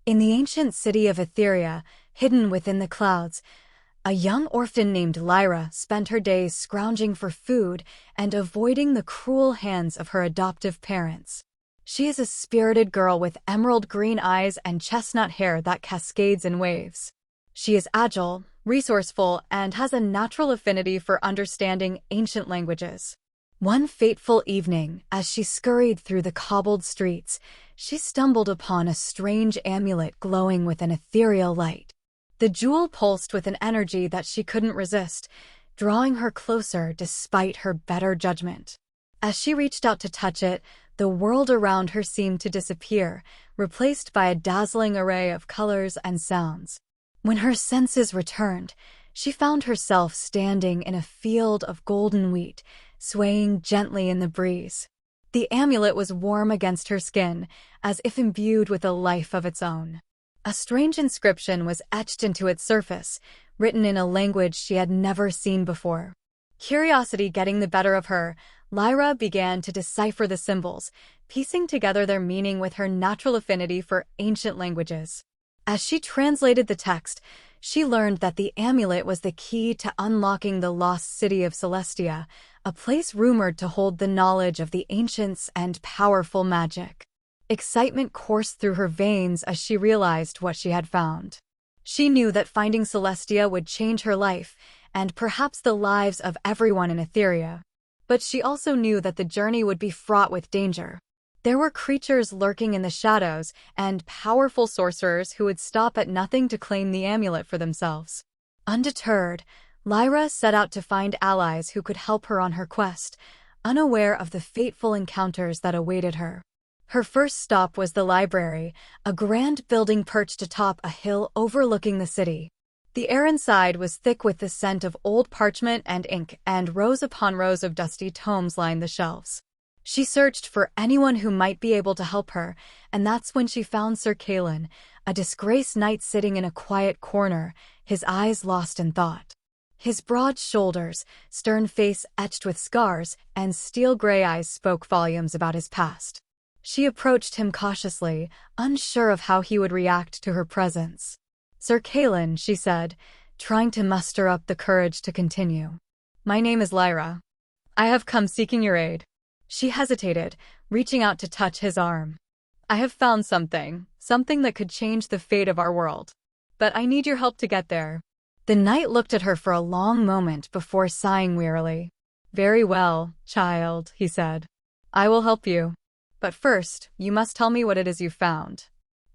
In the ancient city of Aetheria, hidden within the clouds, a young orphan named Lyra spent her days scrounging for food and avoiding the cruel hands of her adoptive parents. She is a spirited girl with emerald green eyes and chestnut hair that cascades in waves. She is agile, resourceful, and has a natural affinity for understanding ancient languages. One fateful evening, as she scurried through the cobbled streets, she stumbled upon a strange amulet glowing with an ethereal light. The jewel pulsed with an energy that she couldn't resist, drawing her closer despite her better judgment. As she reached out to touch it, the world around her seemed to disappear, replaced by a dazzling array of colors and sounds. When her senses returned, she found herself standing in a field of golden wheat, swaying gently in the breeze. The amulet was warm against her skin, as if imbued with a life of its own. A strange inscription was etched into its surface, written in a language she had never seen before. Curiosity getting the better of her, Lyra began to decipher the symbols, piecing together their meaning with her natural affinity for ancient languages. As she translated the text, she learned that the amulet was the key to unlocking the lost city of Celestia, a place rumored to hold the knowledge of the ancients and powerful magic. Excitement coursed through her veins as she realized what she had found. She knew that finding Celestia would change her life, and perhaps the lives of everyone in Aetheria. But she also knew that the journey would be fraught with danger. There were creatures lurking in the shadows, and powerful sorcerers who would stop at nothing to claim the amulet for themselves. Undeterred, Lyra set out to find allies who could help her on her quest, unaware of the fateful encounters that awaited her. Her first stop was the library, a grand building perched atop a hill overlooking the city. The air inside was thick with the scent of old parchment and ink, and rows upon rows of dusty tomes lined the shelves. She searched for anyone who might be able to help her, and that's when she found Sir Kaelan, a disgraced knight sitting in a quiet corner, his eyes lost in thought. His broad shoulders, stern face etched with scars, and steel-gray eyes spoke volumes about his past. She approached him cautiously, unsure of how he would react to her presence. "Sir Kaelan," she said, trying to muster up the courage to continue. "My name is Lyra. I have come seeking your aid." She hesitated, reaching out to touch his arm. "I have found something that could change the fate of our world. But I need your help to get there." The knight looked at her for a long moment before sighing wearily. "Very well, child," he said. "I will help you. But first, you must tell me what it is you found."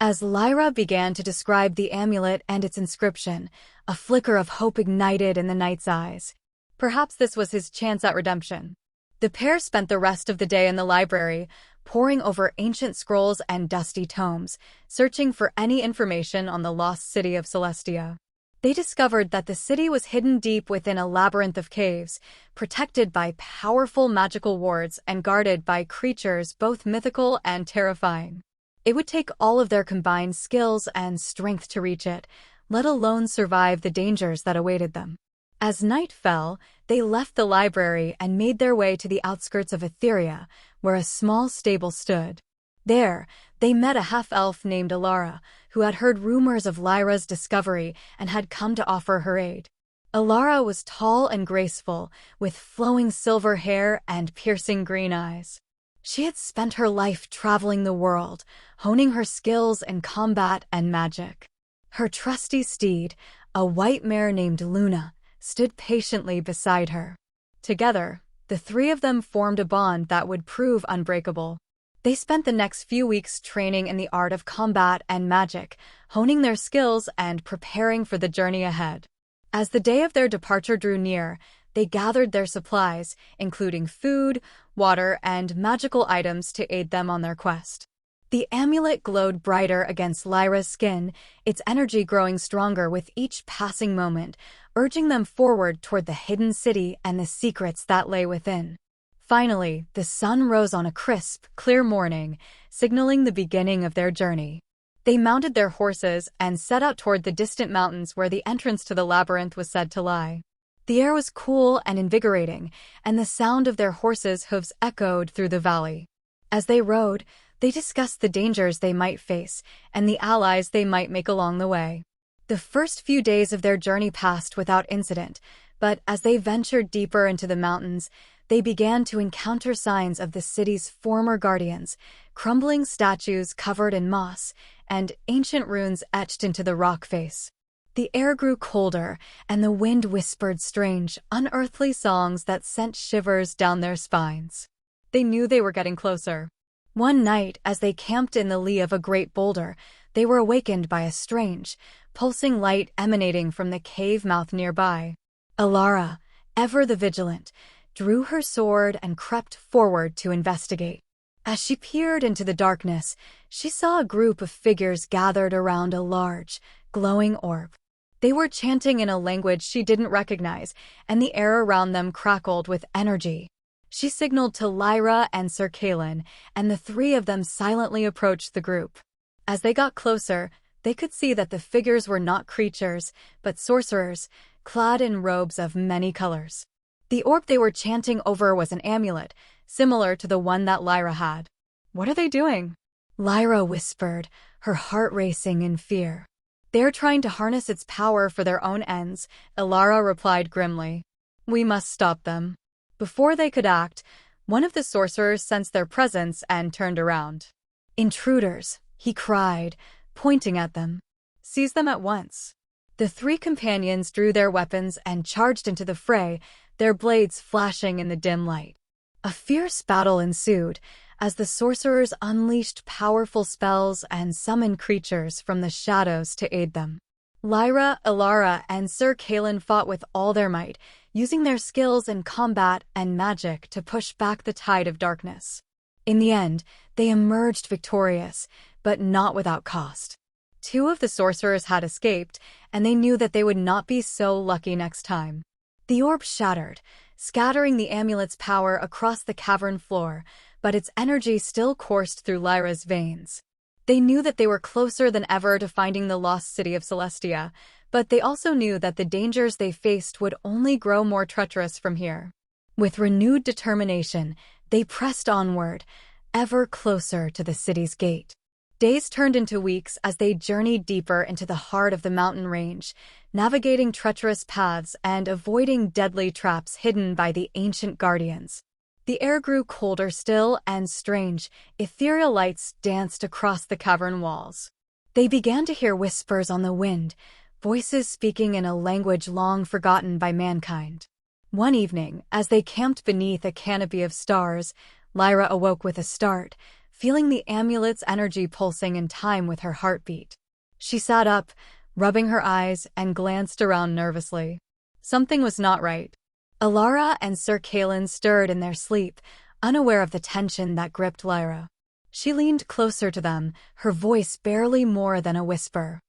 As Lyra began to describe the amulet and its inscription, a flicker of hope ignited in the knight's eyes. Perhaps this was his chance at redemption. The pair spent the rest of the day in the library, poring over ancient scrolls and dusty tomes, searching for any information on the lost city of Celestia. They discovered that the city was hidden deep within a labyrinth of caves, protected by powerful magical wards and guarded by creatures both mythical and terrifying. It would take all of their combined skills and strength to reach it, let alone survive the dangers that awaited them. As night fell, they left the library and made their way to the outskirts of Aetheria, where a small stable stood. There, they met a half-elf named Elara, who had heard rumors of Lyra's discovery and had come to offer her aid. Elara was tall and graceful, with flowing silver hair and piercing green eyes. She had spent her life traveling the world, honing her skills in combat and magic. Her trusty steed, a white mare named Luna, stood patiently beside her. Together, the three of them formed a bond that would prove unbreakable. They spent the next few weeks training in the art of combat and magic, honing their skills and preparing for the journey ahead. As the day of their departure drew near, they gathered their supplies, including food, water, and magical items to aid them on their quest. The amulet glowed brighter against Lyra's skin, its energy growing stronger with each passing moment, urging them forward toward the hidden city and the secrets that lay within. Finally, the sun rose on a crisp, clear morning, signaling the beginning of their journey. They mounted their horses and set out toward the distant mountains where the entrance to the labyrinth was said to lie. The air was cool and invigorating, and the sound of their horses' hooves echoed through the valley. As they rode, They discussed the dangers they might face and the allies they might make along the way. The first few days of their journey passed without incident, but as they ventured deeper into the mountains, they began to encounter signs of the city's former guardians, crumbling statues covered in moss, and ancient runes etched into the rock face. The air grew colder, and the wind whispered strange, unearthly songs that sent shivers down their spines. They knew they were getting closer. One night, as they camped in the lee of a great boulder, they were awakened by a strange, pulsing light emanating from the cave mouth nearby. Elara, ever the vigilant, drew her sword and crept forward to investigate. As she peered into the darkness, she saw a group of figures gathered around a large, glowing orb. They were chanting in a language she didn't recognize, and the air around them crackled with energy. She signaled to Lyra and Sir Kaelan, and the three of them silently approached the group. As they got closer, they could see that the figures were not creatures, but sorcerers, clad in robes of many colors. The orb they were chanting over was an amulet, similar to the one that Lyra had. "What are they doing?" Lyra whispered, her heart racing in fear. "They're trying to harness its power for their own ends," Elara replied grimly. "We must stop them." Before they could act, one of the sorcerers sensed their presence and turned around. "Intruders," he cried, pointing at them. "Seize them at once." The three companions drew their weapons and charged into the fray, their blades flashing in the dim light. A fierce battle ensued, as the sorcerers unleashed powerful spells and summoned creatures from the shadows to aid them. Lyra, Elara, and Sir Kaelan fought with all their might, using their skills in combat and magic to push back the tide of darkness. In the end, they emerged victorious, but not without cost. Two of the sorcerers had escaped, and they knew that they would not be so lucky next time. The orb shattered, scattering the amulet's power across the cavern floor, but its energy still coursed through Lyra's veins. They knew that they were closer than ever to finding the lost city of Celestia, but they also knew that the dangers they faced would only grow more treacherous from here. With renewed determination, they pressed onward, ever closer to the city's gate. Days turned into weeks as they journeyed deeper into the heart of the mountain range, navigating treacherous paths and avoiding deadly traps hidden by the ancient guardians. The air grew colder still, and strange, ethereal lights danced across the cavern walls. They began to hear whispers on the wind, voices speaking in a language long forgotten by mankind. One evening, as they camped beneath a canopy of stars, Lyra awoke with a start, feeling the amulet's energy pulsing in time with her heartbeat. She sat up, rubbing her eyes, and glanced around nervously. Something was not right. Elara and Sir Kaelan stirred in their sleep, unaware of the tension that gripped Lyra. She leaned closer to them, her voice barely more than a whisper.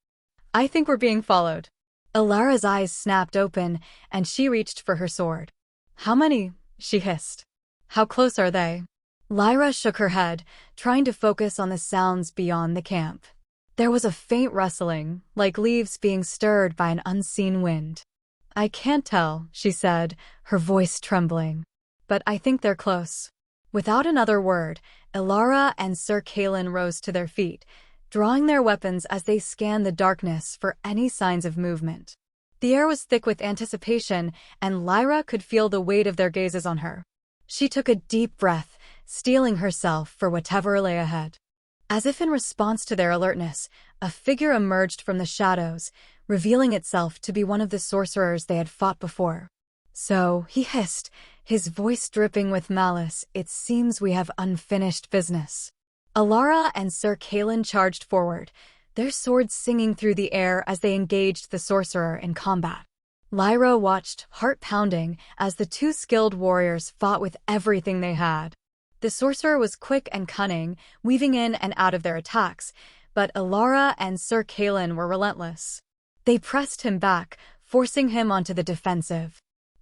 "I think we're being followed." Elara's eyes snapped open, and she reached for her sword. "How many?" she hissed. "How close are they?" Lyra shook her head, trying to focus on the sounds beyond the camp. There was a faint rustling, like leaves being stirred by an unseen wind. "I can't tell," she said, her voice trembling. "But I think they're close." Without another word, Elara and Sir Kaelan rose to their feet, drawing their weapons as they scanned the darkness for any signs of movement. The air was thick with anticipation, and Lyra could feel the weight of their gazes on her. She took a deep breath, steeling herself for whatever lay ahead. As if in response to their alertness, a figure emerged from the shadows, revealing itself to be one of the sorcerers they had fought before. "So," he hissed, his voice dripping with malice, "it seems we have unfinished business." Elara and Sir Kaelan charged forward, their swords singing through the air as they engaged the sorcerer in combat. Lyra watched, heart pounding, as the two skilled warriors fought with everything they had. The sorcerer was quick and cunning, weaving in and out of their attacks, but Elara and Sir Kaelan were relentless. They pressed him back, forcing him onto the defensive.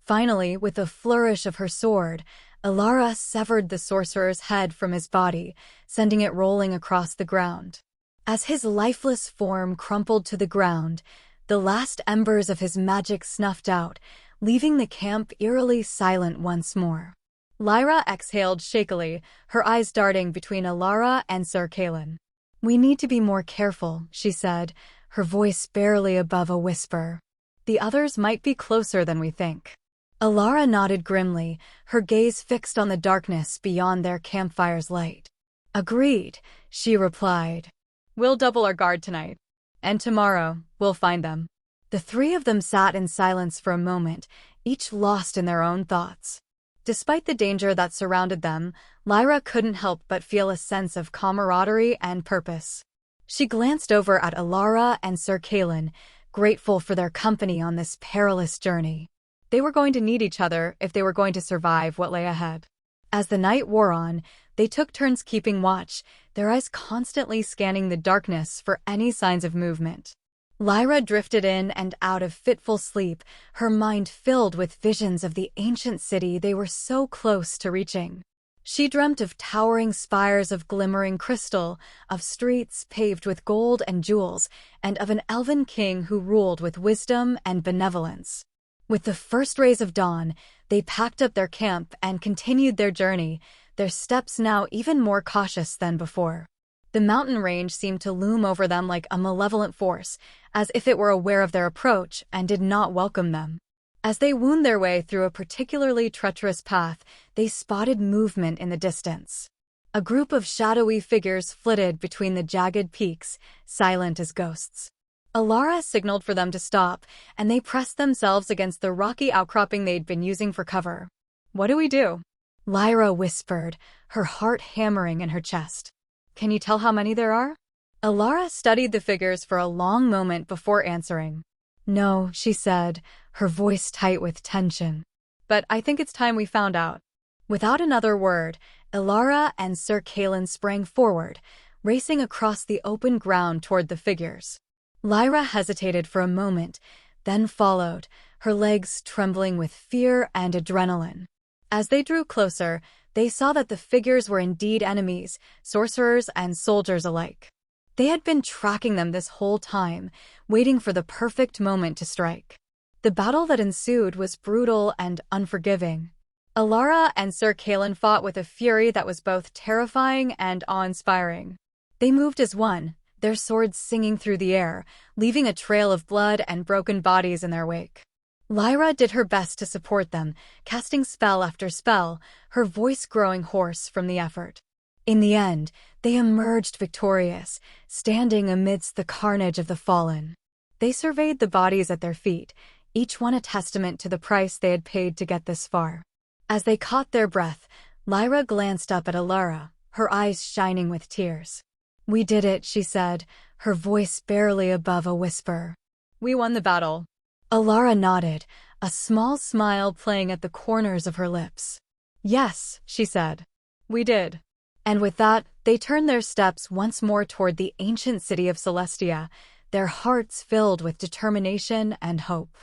Finally, with a flourish of her sword, Elara severed the sorcerer's head from his body, sending it rolling across the ground. As his lifeless form crumpled to the ground, the last embers of his magic snuffed out, leaving the camp eerily silent once more. Lyra exhaled shakily, her eyes darting between Elara and Sir Kaelan. "We need to be more careful," she said, her voice barely above a whisper. "The others might be closer than we think." Elara nodded grimly, her gaze fixed on the darkness beyond their campfire's light. "Agreed," she replied. "We'll double our guard tonight. And tomorrow, we'll find them." The three of them sat in silence for a moment, each lost in their own thoughts. Despite the danger that surrounded them, Lyra couldn't help but feel a sense of camaraderie and purpose. She glanced over at Elara and Sir Kaelan, grateful for their company on this perilous journey. They were going to need each other if they were going to survive what lay ahead. As the night wore on, they took turns keeping watch, their eyes constantly scanning the darkness for any signs of movement. Lyra drifted in and out of fitful sleep, her mind filled with visions of the ancient city they were so close to reaching. She dreamt of towering spires of glimmering crystal, of streets paved with gold and jewels, and of an elven king who ruled with wisdom and benevolence. With the first rays of dawn, they packed up their camp and continued their journey, their steps now even more cautious than before. The mountain range seemed to loom over them like a malevolent force, as if it were aware of their approach and did not welcome them. As they wound their way through a particularly treacherous path, they spotted movement in the distance. A group of shadowy figures flitted between the jagged peaks, silent as ghosts. Elara signaled for them to stop, and they pressed themselves against the rocky outcropping they'd been using for cover. "What do we do?" Lyra whispered, her heart hammering in her chest. "Can you tell how many there are?" Elara studied the figures for a long moment before answering. "No," she said, her voice tight with tension. "But I think it's time we found out." Without another word, Elara and Sir Kaelan sprang forward, racing across the open ground toward the figures. Lyra hesitated for a moment, then followed, her legs trembling with fear and adrenaline. As they drew closer, they saw that the figures were indeed enemies, sorcerers and soldiers alike. They had been tracking them this whole time, waiting for the perfect moment to strike. The battle that ensued was brutal and unforgiving. Elara and Sir Kaelan fought with a fury that was both terrifying and awe-inspiring. They moved as one, their swords singing through the air, leaving a trail of blood and broken bodies in their wake. Lyra did her best to support them, casting spell after spell, her voice growing hoarse from the effort. In the end, they emerged victorious, standing amidst the carnage of the fallen. They surveyed the bodies at their feet, each one a testament to the price they had paid to get this far. As they caught their breath, Lyra glanced up at Elara, her eyes shining with tears. "We did it," she said, her voice barely above a whisper. "We won the battle." Elara nodded, a small smile playing at the corners of her lips. "Yes," she said. "We did." And with that, they turned their steps once more toward the ancient city of Celestia, their hearts filled with determination and hope.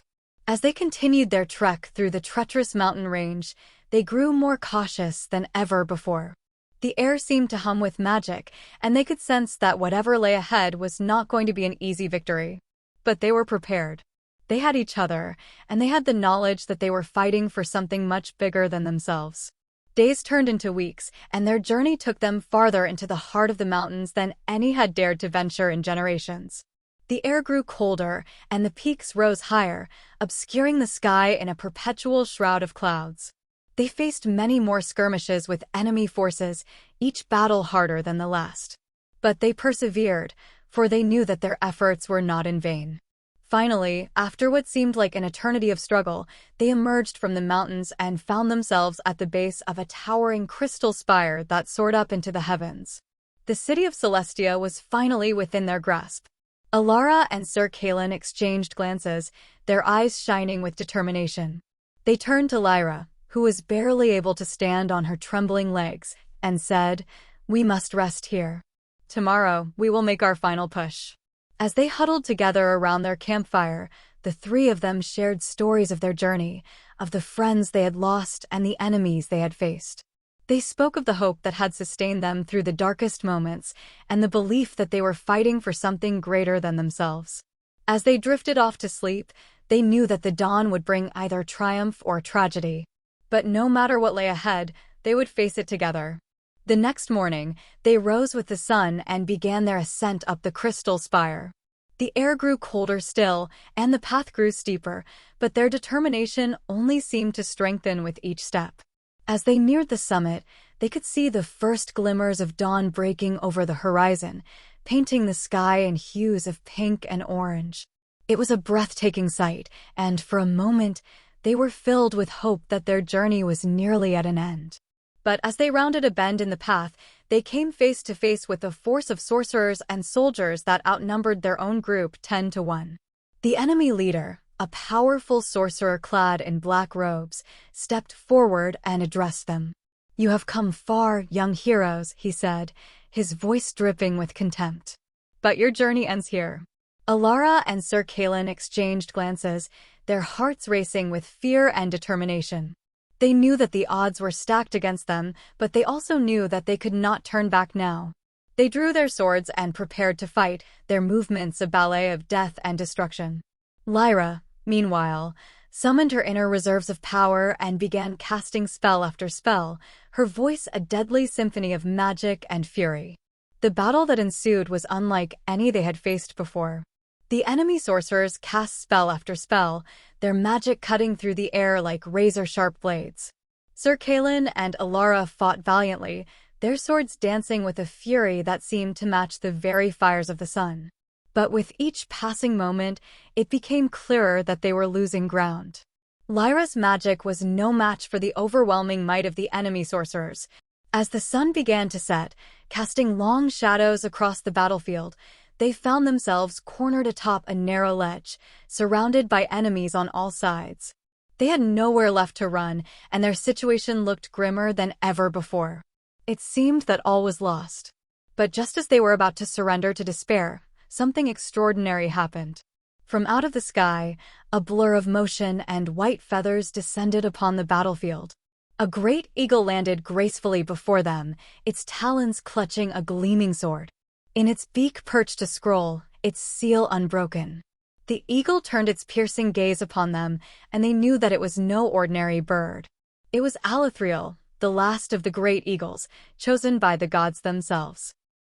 As they continued their trek through the treacherous mountain range, they grew more cautious than ever before. The air seemed to hum with magic, and they could sense that whatever lay ahead was not going to be an easy victory. But they were prepared. They had each other, and they had the knowledge that they were fighting for something much bigger than themselves. Days turned into weeks, and their journey took them farther into the heart of the mountains than any had dared to venture in generations. The air grew colder, and the peaks rose higher, obscuring the sky in a perpetual shroud of clouds. They faced many more skirmishes with enemy forces, each battle harder than the last. But they persevered, for they knew that their efforts were not in vain. Finally, after what seemed like an eternity of struggle, they emerged from the mountains and found themselves at the base of a towering crystal spire that soared up into the heavens. The city of Celestia was finally within their grasp. Elara and Sir Kaelan exchanged glances, their eyes shining with determination. They turned to Lyra, who was barely able to stand on her trembling legs, and said, "We must rest here. Tomorrow, we will make our final push." As they huddled together around their campfire, the three of them shared stories of their journey, of the friends they had lost and the enemies they had faced. They spoke of the hope that had sustained them through the darkest moments and the belief that they were fighting for something greater than themselves. As they drifted off to sleep, they knew that the dawn would bring either triumph or tragedy. But no matter what lay ahead, they would face it together. The next morning, they rose with the sun and began their ascent up the crystal spire. The air grew colder still, and the path grew steeper, but their determination only seemed to strengthen with each step. As they neared the summit, they could see the first glimmers of dawn breaking over the horizon, painting the sky in hues of pink and orange. It was a breathtaking sight, and for a moment, they were filled with hope that their journey was nearly at an end. But as they rounded a bend in the path, they came face to face with a force of sorcerers and soldiers that outnumbered their own group 10 to 1. The enemy leader, a powerful sorcerer clad in black robes, stepped forward and addressed them. "You have come far, young heroes," he said, his voice dripping with contempt. "But your journey ends here." Elara and Sir Kaelan exchanged glances, their hearts racing with fear and determination. They knew that the odds were stacked against them, but they also knew that they could not turn back now. They drew their swords and prepared to fight, their movements a ballet of death and destruction. Lyra, meanwhile, summoned her inner reserves of power and began casting spell after spell, her voice a deadly symphony of magic and fury. The battle that ensued was unlike any they had faced before. The enemy sorcerers cast spell after spell, their magic cutting through the air like razor-sharp blades. Sir Kaelan and Elara fought valiantly, their swords dancing with a fury that seemed to match the very fires of the sun. But with each passing moment, it became clearer that they were losing ground. Lyra's magic was no match for the overwhelming might of the enemy sorcerers. As the sun began to set, casting long shadows across the battlefield, they found themselves cornered atop a narrow ledge, surrounded by enemies on all sides. They had nowhere left to run, and their situation looked grimmer than ever before. It seemed that all was lost. But just as they were about to surrender to despair, something extraordinary happened. From out of the sky, a blur of motion and white feathers descended upon the battlefield. A great eagle landed gracefully before them, its talons clutching a gleaming sword. In its beak perched a scroll, its seal unbroken. The eagle turned its piercing gaze upon them, and they knew that it was no ordinary bird. It was Aetheria, the last of the great eagles, chosen by the gods themselves.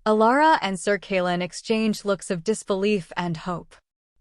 Elara and Sir Kaelan exchanged looks of disbelief and hope.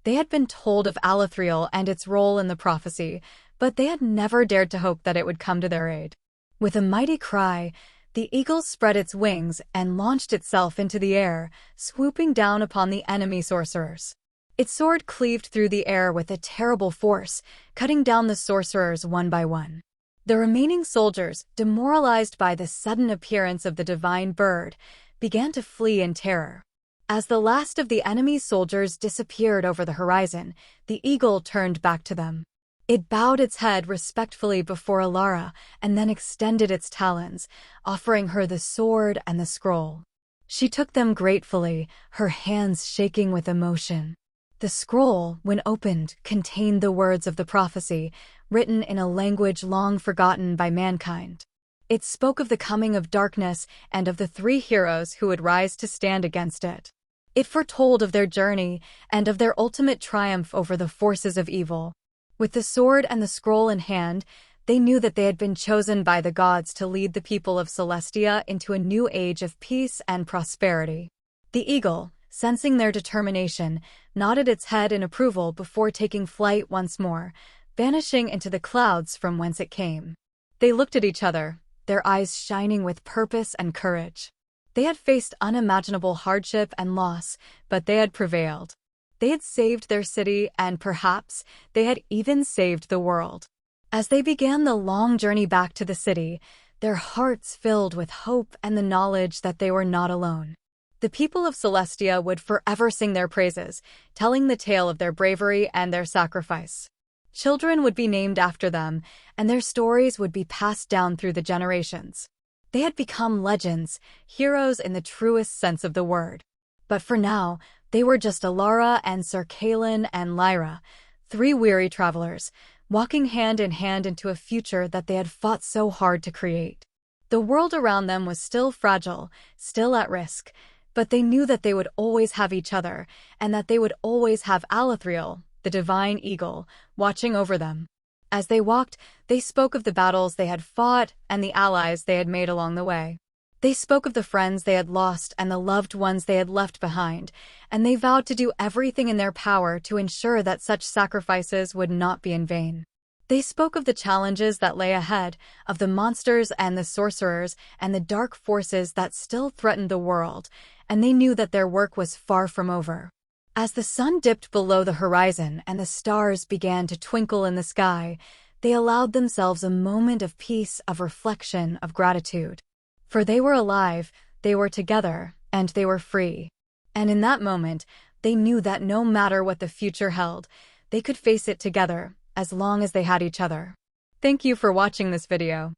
They had been told of Aetheria and its role in the prophecy, but they had never dared to hope that it would come to their aid. With a mighty cry, the eagle spread its wings and launched itself into the air, swooping down upon the enemy sorcerers. Its sword cleaved through the air with a terrible force, cutting down the sorcerers one by one. The remaining soldiers, demoralized by the sudden appearance of the divine bird, began to flee in terror. As the last of the enemy's soldiers disappeared over the horizon, the eagle turned back to them. It bowed its head respectfully before Elara and then extended its talons, offering her the sword and the scroll. She took them gratefully, her hands shaking with emotion. The scroll, when opened, contained the words of the prophecy, written in a language long forgotten by mankind. It spoke of the coming of darkness and of the 3 heroes who would rise to stand against it. It foretold of their journey and of their ultimate triumph over the forces of evil. With the sword and the scroll in hand, they knew that they had been chosen by the gods to lead the people of Celestia into a new age of peace and prosperity. The eagle, sensing their determination, nodded its head in approval before taking flight once more, vanishing into the clouds from whence it came. They looked at each other, their eyes shining with purpose and courage. They had faced unimaginable hardship and loss, but they had prevailed. They had saved their city, and perhaps they had even saved the world. As they began the long journey back to the city, their hearts filled with hope and the knowledge that they were not alone. The people of Celestia would forever sing their praises, telling the tale of their bravery and their sacrifice. Children would be named after them, and their stories would be passed down through the generations. They had become legends, heroes in the truest sense of the word. But for now, they were just Elara and Sir Kaelan and Lyra, 3 weary travelers, walking hand in hand into a future that they had fought so hard to create. The world around them was still fragile, still at risk, but they knew that they would always have each other, and that they would always have Aetheria, the divine eagle, watching over them. As they walked, they spoke of the battles they had fought and the allies they had made along the way. They spoke of the friends they had lost and the loved ones they had left behind, and they vowed to do everything in their power to ensure that such sacrifices would not be in vain. They spoke of the challenges that lay ahead, of the monsters and the sorcerers and the dark forces that still threatened the world, and they knew that their work was far from over. As the sun dipped below the horizon and the stars began to twinkle in the sky, they allowed themselves a moment of peace, of reflection, of gratitude. For they were alive, they were together, and they were free. And in that moment, they knew that no matter what the future held, they could face it together, as long as they had each other. Thank you for watching this video.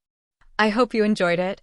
I hope you enjoyed it.